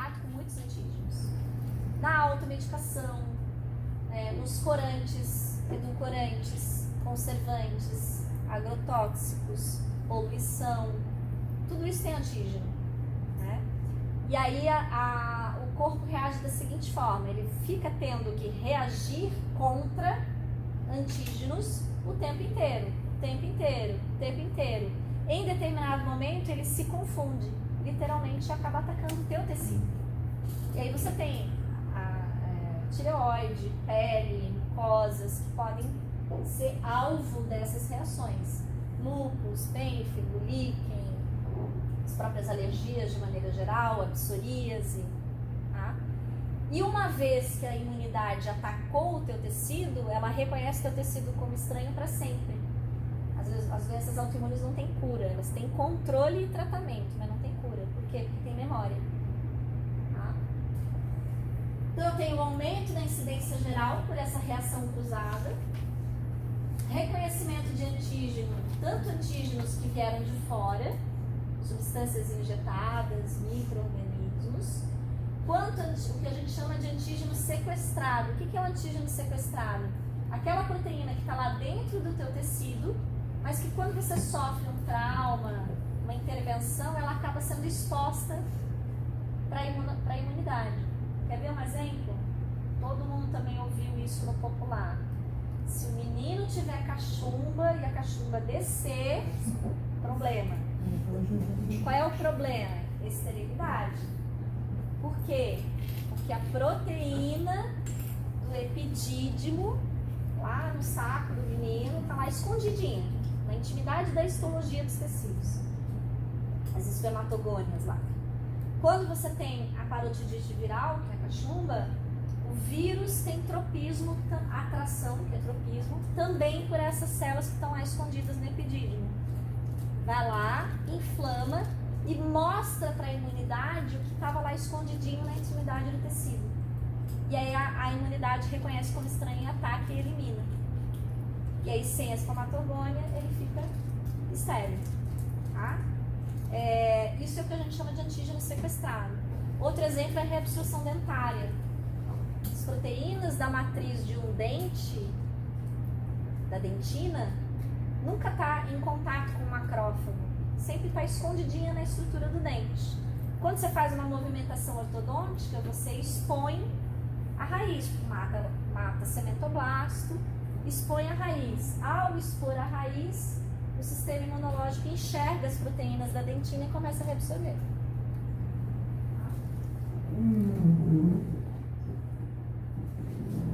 contato com muitos antígenos. Na automedicação, nos corantes, edulcorantes, conservantes, agrotóxicos, poluição, tudo isso tem antígeno, né? E aí o corpo reage da seguinte forma, ele fica tendo que reagir contra antígenos o tempo inteiro. Em determinado momento ele se confunde, literalmente acaba atacando o teu tecido. E aí você tem tireoide, pele, mucosas que podem ser alvo dessas reações. Lúpus, pênfigo, líquen, as próprias alergias de maneira geral, a psoríase. Tá? E uma vez que a imunidade atacou o teu tecido, ela reconhece o teu tecido como estranho para sempre. As doenças autoimunes não têm cura, elas têm controle e tratamento, mas não tem cura. Por quê? Porque tem memória. Tá? Então eu tenho um aumento da incidência geral por essa reação cruzada, reconhecimento de antígeno, tanto antígenos que vieram de fora, substâncias injetadas, micro-organismos, quanto o que a gente chama de antígeno sequestrado. O que é o antígeno sequestrado? Aquela proteína que está lá dentro do teu tecido, mas que quando você sofre um trauma, uma intervenção, ela acaba sendo exposta para a imunidade. Quer ver um exemplo? Todo mundo também ouviu isso no popular. Se o menino tiver cachumba e a cachumba descer, problema. Qual é o problema? Esterilidade. Por quê? Porque a proteína do epidídimo, lá no saco do menino, está lá escondidinha, na intimidade da histologia dos tecidos. As espermatogônias lá. Quando você tem a parotidite viral, que é a cachumba, o vírus tem tropismo, atração, que é tropismo, também por essas células que estão lá escondidas no epidídimo. Vai lá, inflama e mostra para a imunidade o que estava lá escondidinho na intimidade do tecido. E aí a imunidade reconhece como estranho e ataca e elimina. E aí sem a espermatogônia ele fica estéril. Tá? Isso é o que a gente chama de antígeno sequestrado. Outro exemplo é a reabsorção dentária. As proteínas da matriz de um dente, da dentina, nunca está em contato com o macrófago. Sempre está escondidinha na estrutura do dente. Quando você faz uma movimentação ortodôntica, você expõe a raiz, mata cementoblasto, expõe a raiz. Ao expor a raiz, o sistema imunológico enxerga as proteínas da dentina e começa a reabsorver.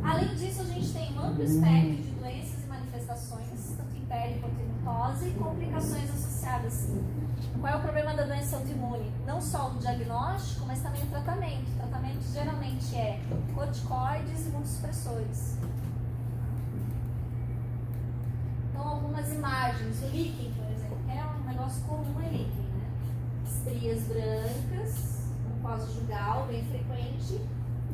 Além disso, a gente tem um amplo espectro de doenças e manifestações, tanto em pele quanto em mucosa, e complicações associadas. Qual é o problema da doença autoimune? Não só o diagnóstico, mas também o tratamento. O tratamento geralmente é corticoides e imunossupressores. Então, algumas imagens. O líquen, por exemplo, é um negócio comum em líquen, né? Estrias brancas, mucosa jugal, bem frequente,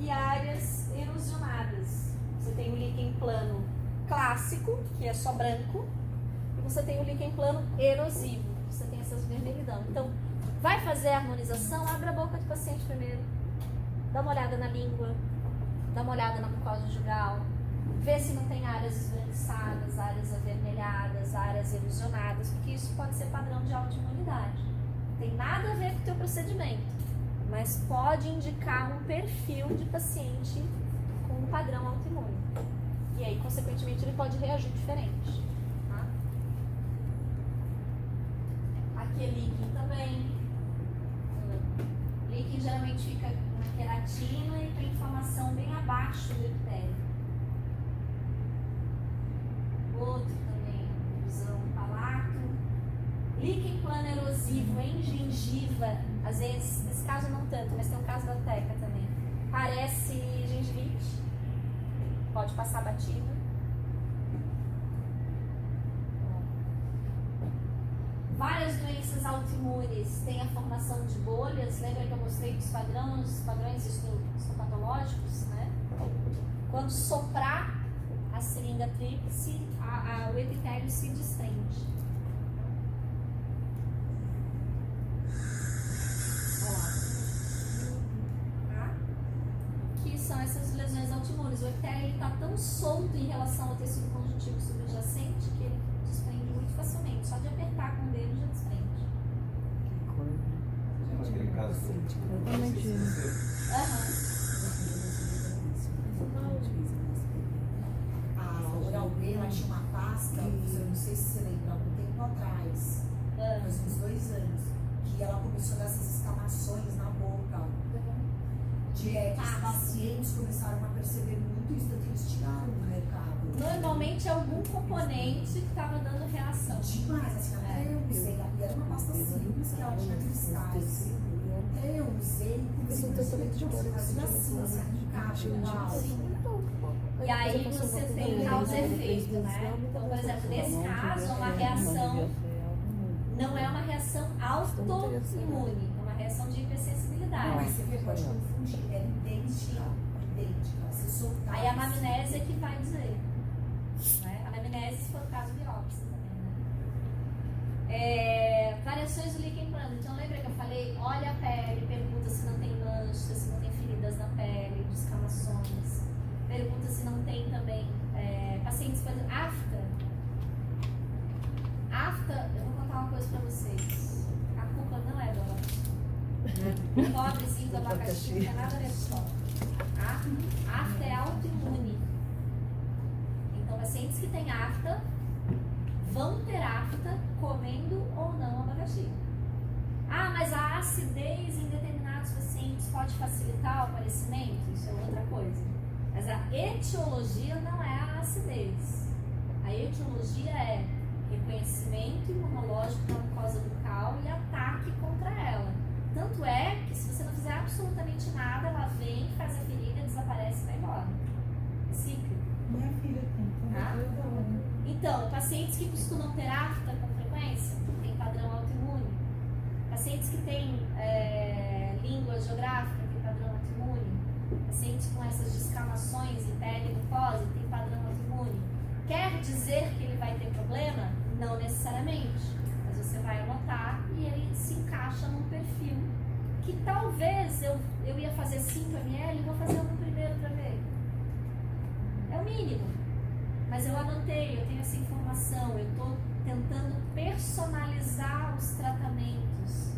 e áreas erosionadas. Você tem o líquen plano clássico, que é só branco, e você tem o líquen plano erosivo, você tem essas vermelhidão. Então, vai fazer a harmonização, abre a boca do paciente primeiro, dá uma olhada na língua, dá uma olhada na mucosa jugal, vê se não tem áreas esbranquiçadas, áreas avermelhadas, áreas erosionadas, porque isso pode ser padrão de autoimunidade. Não tem nada a ver com o teu procedimento, mas pode indicar um perfil de paciente com um padrão autoimune. E aí, consequentemente, ele pode reagir diferente. Tá? Aqui é líquen também. Líquen geralmente fica na queratina e tem inflamação bem abaixo do epitélio. Outro também, visão palato. Líquen plano erosivo em gengiva, às vezes, nesse caso não tanto, mas tem um caso da teca também. Parece gengivite, pode passar batido. Várias doenças autoimunes têm a formação de bolhas. Lembra que eu mostrei dos padrões histopatológicos, né? Quando soprar a seringa tríplice, o epitélio se distende. pulmones, o epitélio está tão solto em relação ao tecido conjuntivo subjacente que ele desprende muito facilmente. Só de apertar com o dedo já desprende. Naquele caso A Oral B, ela tinha uma pasta, eu não sei se você lembra, há um tempo atrás, faz uns 2 anos, que ela começou a dar essas escamações na boca. Os pacientes começaram a perceber muito isso, que eles tiraram do mercado. Normalmente é algum componente que estava dando reação. Demais, assim, até eu usei, e era uma pasta simples que ela tinha cristais. Até eu usei e comecei a perceber que fazia assim, E aí você tem causa e efeito, né? Então, por exemplo, nesse caso, é uma reação, não é uma reação autoimune, é uma reação de hipersensibilidade. Mas você vê, pode confundir, é idêntica. Se soltar. Aí a anamnese é que vai dizer. Né? A anamnese, se for o caso, biópsia também, né? Variações do líquen plano. Então, lembra que eu falei, olha a pele, pergunta se não tem manchas, se não tem feridas na pele, descamações. Pergunta se não tem também pacientes, por exemplo, afta. Afta, eu vou contar uma coisa pra vocês. A culpa não é do abacaxi. O pobrezinho do abacaxi não tem nada a ver com isso. A afta é autoimune. Então, pacientes que têm afta vão ter afta comendo ou não abacaxi. Ah, mas a acidez em determinados pacientes pode facilitar o aparecimento? Isso é outra coisa. Mas a etiologia não é a acidez. A etiologia é reconhecimento imunológico da mucosa bucal e ataque contra ela. Tanto é que se você não fizer absolutamente nada, ela vem, faz a ferida, desaparece e vai embora. É cíclico. Minha filha tem. Então, pacientes que costumam ter afta com frequência, tem padrão autoimune. Pacientes que têm língua geográfica, tem padrão autoimune. Pacientes com essas descamações em pele e mucosa, tem padrão autoimune. Quer dizer que ele vai ter problema? Não necessariamente. Mas você vai anotar e ele se encaixa num perfil que talvez eu ia fazer 5 ml e vou fazer no primeiro para ver. É o mínimo. Mas eu anotei, eu tenho essa informação, eu estou tentando personalizar os tratamentos.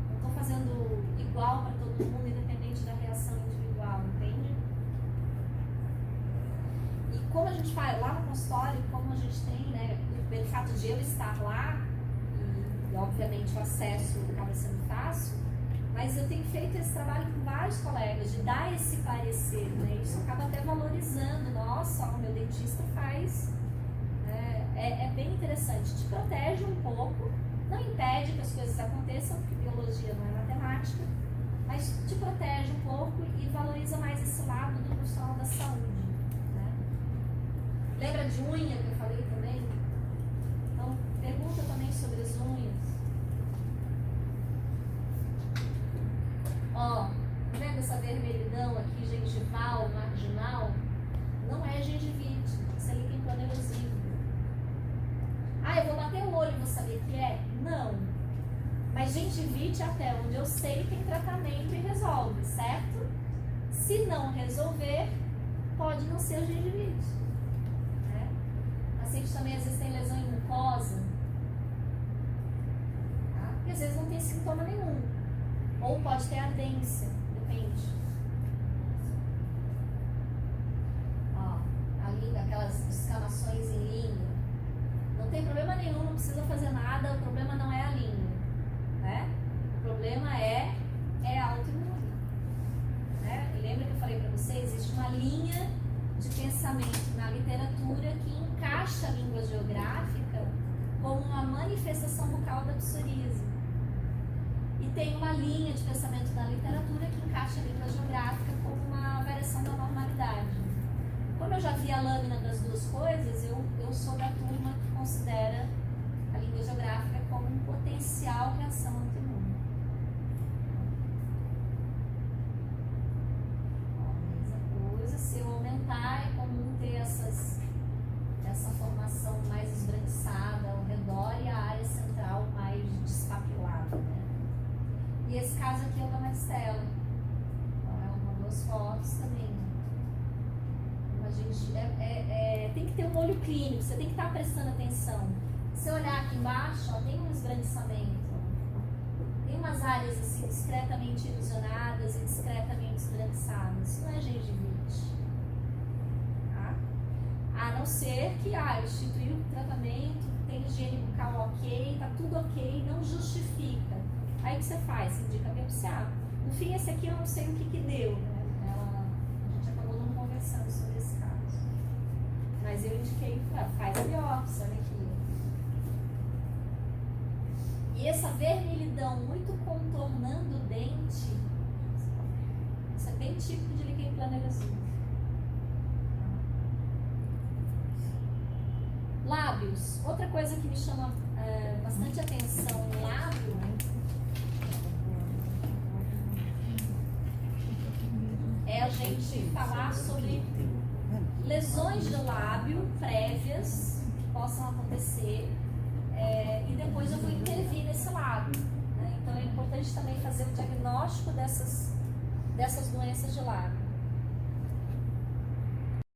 Não estou fazendo igual para todo mundo, independente da reação individual, entende? E como a gente faz lá no consultório, como a gente tem, né, pelo fato de eu estar lá, e obviamente o acesso acaba sendo fácil, mas eu tenho feito esse trabalho com vários colegas, de dar esse parecer, né? Isso acaba até valorizando. Nossa, o meu dentista faz. É bem interessante. Te protege um pouco, não impede que as coisas aconteçam, porque biologia não é matemática, mas te protege um pouco e valoriza mais esse lado do profissional da saúde. Né? Lembra de unha que eu falei também? Então, pergunta também sobre as unhas. Ó, tá vendo essa vermelhidão aqui, gengival, marginal? Não é gengivite, isso é líquen plano erosivo. Ah, eu vou bater o olho e vou saber que é? Não. Mas gengivite, até onde eu sei, tem tratamento e resolve, certo? Se não resolver, pode não ser gengivite. Né? O paciente também às vezes tem lesão em mucosa. Tá? E às vezes não tem sintoma nenhum. Ou pode ter ardência, depende. Ó, ali aquelas descamações em língua. Não tem problema nenhum, não precisa fazer nada, o problema não é a língua. Né? O problema é autoimune. Né? E lembra que eu falei para vocês? Existe uma linha de pensamento na literatura que encaixa a língua geográfica como uma manifestação bucal da psoríase. E tem uma linha de pensamento na literatura que encaixa a língua geográfica como uma variação da normalidade. Como eu já vi a lâmina das duas coisas, eu sou da turma que considera a língua geográfica como um potencial reação autoimune. Mesma coisa, se eu aumentar, é comum ter essa formação mais esbranquiçada ao redor e a área central mais despapilada, né? E esse caso aqui é o da magistério. clínico, você tem que estar prestando atenção. Se você olhar aqui embaixo, ó, tem um esbranquiçamento. Tem umas áreas assim discretamente erosionadas e discretamente esbranquiçadas. Isso não é gengivite. Tá? A não ser que instituiu o tratamento, tem higiene bucal ok, tá tudo ok, não justifica. Aí o que você faz? Você indica biopsiar. No fim, esse aqui eu não sei o que deu, né? A gente acabou não conversando sobre esse caso. Mas eu indiquei, faz a biópsia, olha aqui. E essa vermelhidão muito contornando o dente, isso é bem típico de líquen plano-erosivo. Lábios. Outra coisa que me chama bastante atenção em lábio é a gente falar sobre lesões de lábio prévias que possam acontecer e depois eu vou intervir nesse lábio. Né? Então é importante também fazer o diagnóstico dessas doenças de lábio.